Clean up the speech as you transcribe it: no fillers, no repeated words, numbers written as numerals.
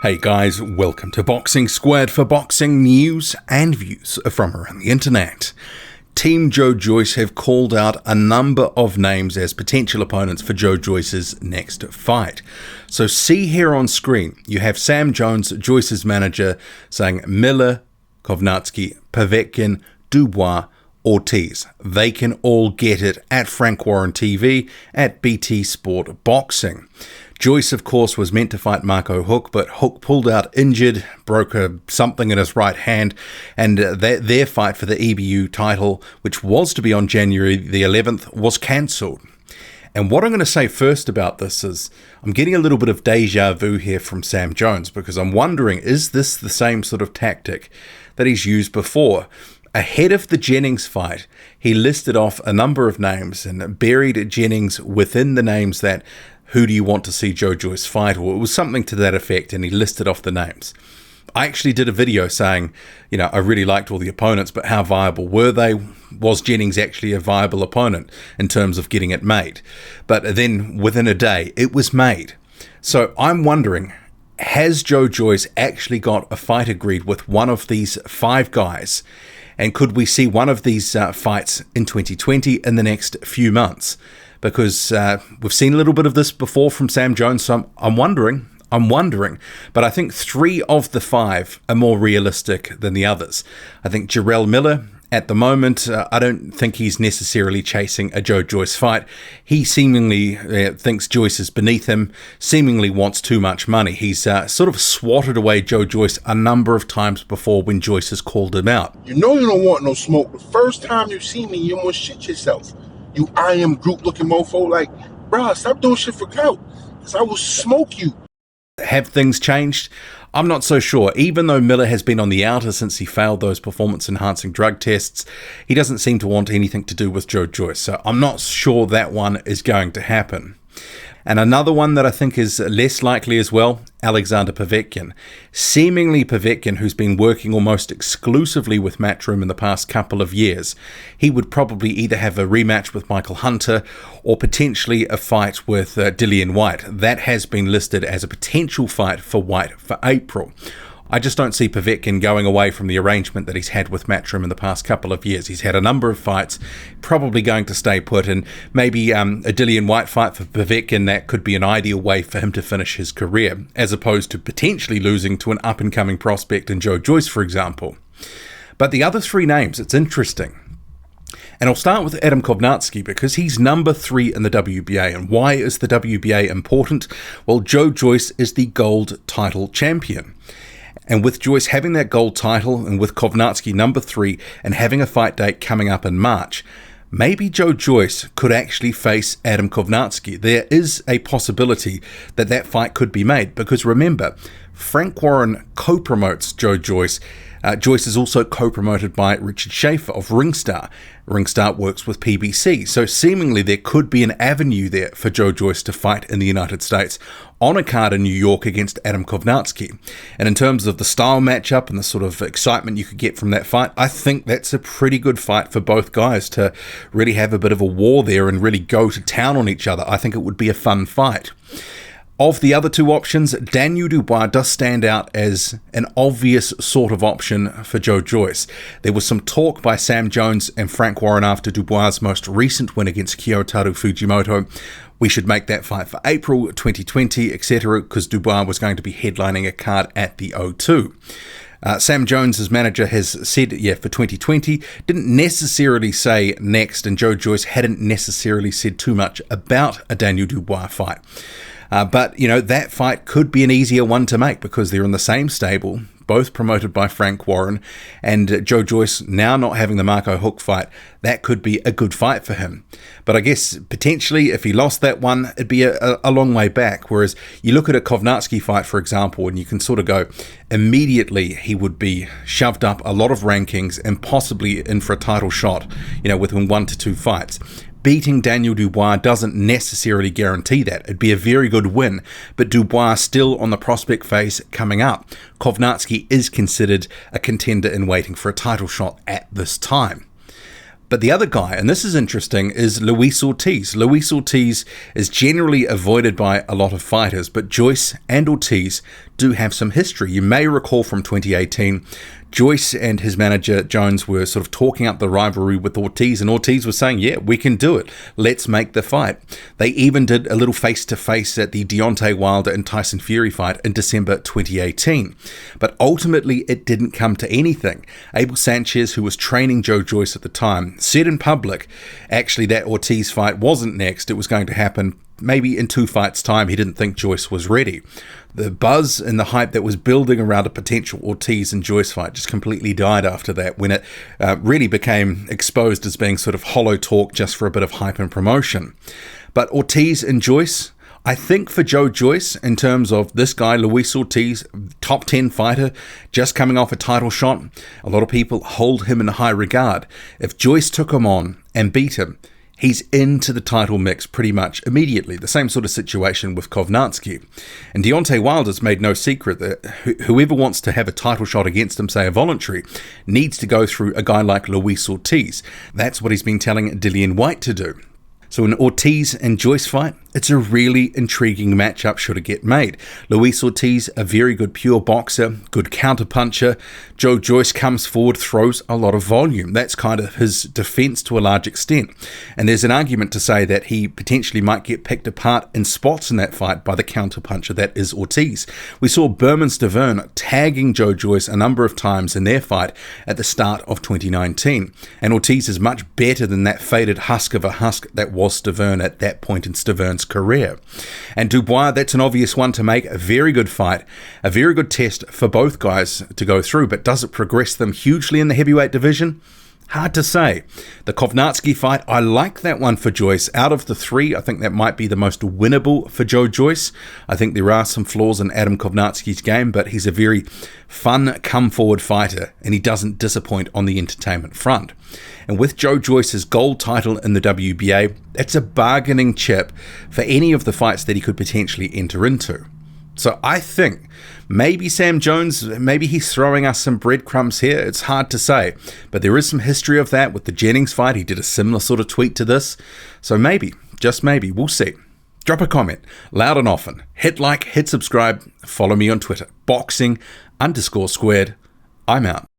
Hey guys, welcome to Boxing Squared for boxing news and views from around the internet. Team Joe Joyce have called out a number of names as potential opponents for Joe Joyce's next fight. So see here on screen, you have Sam Jones, Joyce's manager, saying Miller, Kownacki, Povetkin, Dubois, Ortiz. They can all get it at Frank Warren TV at BT Sport Boxing. Joyce, of course, was meant to fight Marco Huck, but Huck pulled out injured, broke something in his right hand, and their fight for the EBU title, which was to be on January the 11th, was cancelled. And what I'm going to say first about this is I'm getting a little bit of deja vu here from Sam Jones, because I'm wondering, is this the same sort of tactic that he's used before? Ahead of the Jennings fight, he listed off a number of names and buried Jennings within the names that, who do you want to see Joe Joyce fight? Or it was something to that effect, and he listed off the names. I actually did a video saying, I really liked all the opponents, but how viable were they? Was Jennings actually a viable opponent in terms of getting it made? But then within a day, it was made. So I'm wondering, has Joe Joyce actually got a fight agreed with one of these 5 guys? And could we see one of these fights in 2020 in the next few months? Because we've seen a little bit of this before from Sam Jones, so I'm wondering. But I think 3 of the 5 are more realistic than the others. I think Jarrell Miller, at the moment, I don't think he's necessarily chasing a Joe Joyce fight. He seemingly thinks Joyce is beneath him, seemingly wants too much money. He's sort of swatted away Joe Joyce a number of times before when Joyce has called him out. You know you don't want no smoke. The first time you see me, you almost shit yourself. You I am group looking mofo, like, bruh, stop doing shit for clout, because I will smoke you. Have things changed? I'm not so sure. Even though Miller has been on the outer since he failed those performance-enhancing drug tests, he doesn't seem to want anything to do with Joe Joyce, so I'm not sure that one is going to happen. And another one that I think is less likely as well, Alexander Povetkin. Seemingly Povetkin, who's been working almost exclusively with Matchroom in the past couple of years, he would probably either have a rematch with Michael Hunter or potentially a fight with Dillian White. That has been listed as a potential fight for White for April. I just don't see Povetkin going away from the arrangement that he's had with Matchroom in the past couple of years. He's had a number of fights, probably going to stay put, and maybe a Dillian White fight for Povetkin, that could be an ideal way for him to finish his career, as opposed to potentially losing to an up-and-coming prospect in Joe Joyce, for example. But the other 3 names, it's interesting. And I'll start with Adam Kownacki, because he's number 3 in the WBA. And why is the WBA important? Well, Joe Joyce is the gold title champion. And with Joyce having that gold title, and with Kownacki number 3, and having a fight date coming up in March, maybe Joe Joyce could actually face Adam Kownacki. There is a possibility that that fight could be made, because remember, Frank Warren co-promotes Joe Joyce. Joyce is also co-promoted by Richard Schaefer of Ringstar. Ringstar works with PBC, so seemingly there could be an avenue there for Joe Joyce to fight in the United States on a card in New York against Adam Kownacki. And in terms of the style matchup and the sort of excitement you could get from that fight, I think that's a pretty good fight for both guys to really have a bit of a war there and really go to town on each other. I think it would be a fun fight. Of the other 2 options, Daniel Dubois does stand out as an obvious sort of option for Joe Joyce. There was some talk by Sam Jones and Frank Warren after Dubois' most recent win against Kyotaru Fujimoto. We should make that fight for April 2020, etc., because Dubois was going to be headlining a card at the O2. Sam Jones' manager has said, for 2020, didn't necessarily say next, and Joe Joyce hadn't necessarily said too much about a Daniel Dubois fight. But, that fight could be an easier one to make because they're in the same stable, both promoted by Frank Warren, and Joe Joyce now not having the Marco Huck fight, that could be a good fight for him. But I guess potentially if he lost that one, it'd be a long way back. Whereas you look at a Kownacki fight, for example, and you can sort of go, immediately he would be shoved up a lot of rankings and possibly in for a title shot, within 1 to 2 fights. Beating Daniel Dubois doesn't necessarily guarantee that. It'd be a very good win, but Dubois still on the prospect phase coming up. Kownacki is considered a contender in waiting for a title shot at this time. But the other guy, and this is interesting, is Luis Ortiz. Luis Ortiz is generally avoided by a lot of fighters, but Joyce and Ortiz do have some history. You may recall from 2018, Joyce and his manager Jones were sort of talking up the rivalry with Ortiz, and Ortiz was saying, yeah, we can do it. Let's make the fight. They even did a little face-to-face at the Deontay Wilder and Tyson Fury fight in December 2018. But ultimately, it didn't come to anything. Abel Sanchez, who was training Joe Joyce at the time, said in public, actually, that Ortiz fight wasn't next. It was going to happen maybe in 2 fights' time. He didn't think Joyce was ready. The buzz and the hype that was building around a potential Ortiz and Joyce fight just completely died after that, when it really became exposed as being sort of hollow talk just for a bit of hype and promotion. But Ortiz and Joyce, I think for Joe Joyce, in terms of this guy, Luis Ortiz, top 10 fighter, just coming off a title shot, a lot of people hold him in high regard. If Joyce took him on and beat him, he's into the title mix pretty much immediately. The same sort of situation with Kownacki. And Deontay Wilder's made no secret that whoever wants to have a title shot against him, say a voluntary, needs to go through a guy like Luis Ortiz. That's what he's been telling Dillian White to do. So an Ortiz and Joyce fight, it's a really intriguing matchup should it get made. Luis Ortiz, a very good pure boxer, good counterpuncher. Joe Joyce comes forward, throws a lot of volume. That's kind of his defense to a large extent. And there's an argument to say that he potentially might get picked apart in spots in that fight by the counterpuncher that is Ortiz. We saw Berman Stavern tagging Joe Joyce a number of times in their fight at the start of 2019. And Ortiz is much better than that faded husk of a husk that was Stavern at that point in Stavern's career. And Dubois, that's an obvious one to make. A very good fight, a very good test for both guys to go through, but does it progress them hugely in the heavyweight division? Hard to say. The Kownacki fight, I like that one for Joyce. Out of the 3, I think that might be the most winnable for Joe Joyce. I think there are some flaws in Adam Kownacki's game, but he's a very fun, come-forward fighter, and he doesn't disappoint on the entertainment front. And with Joe Joyce's gold title in the WBA, that's a bargaining chip for any of the fights that he could potentially enter into. So I think maybe Sam Jones, maybe he's throwing us some breadcrumbs here. It's hard to say, but there is some history of that with the Jennings fight. He did a similar sort of tweet to this. So maybe, just maybe, we'll see. Drop a comment, loud and often. Hit like, hit subscribe, follow me on Twitter. Boxing_squared. I'm out.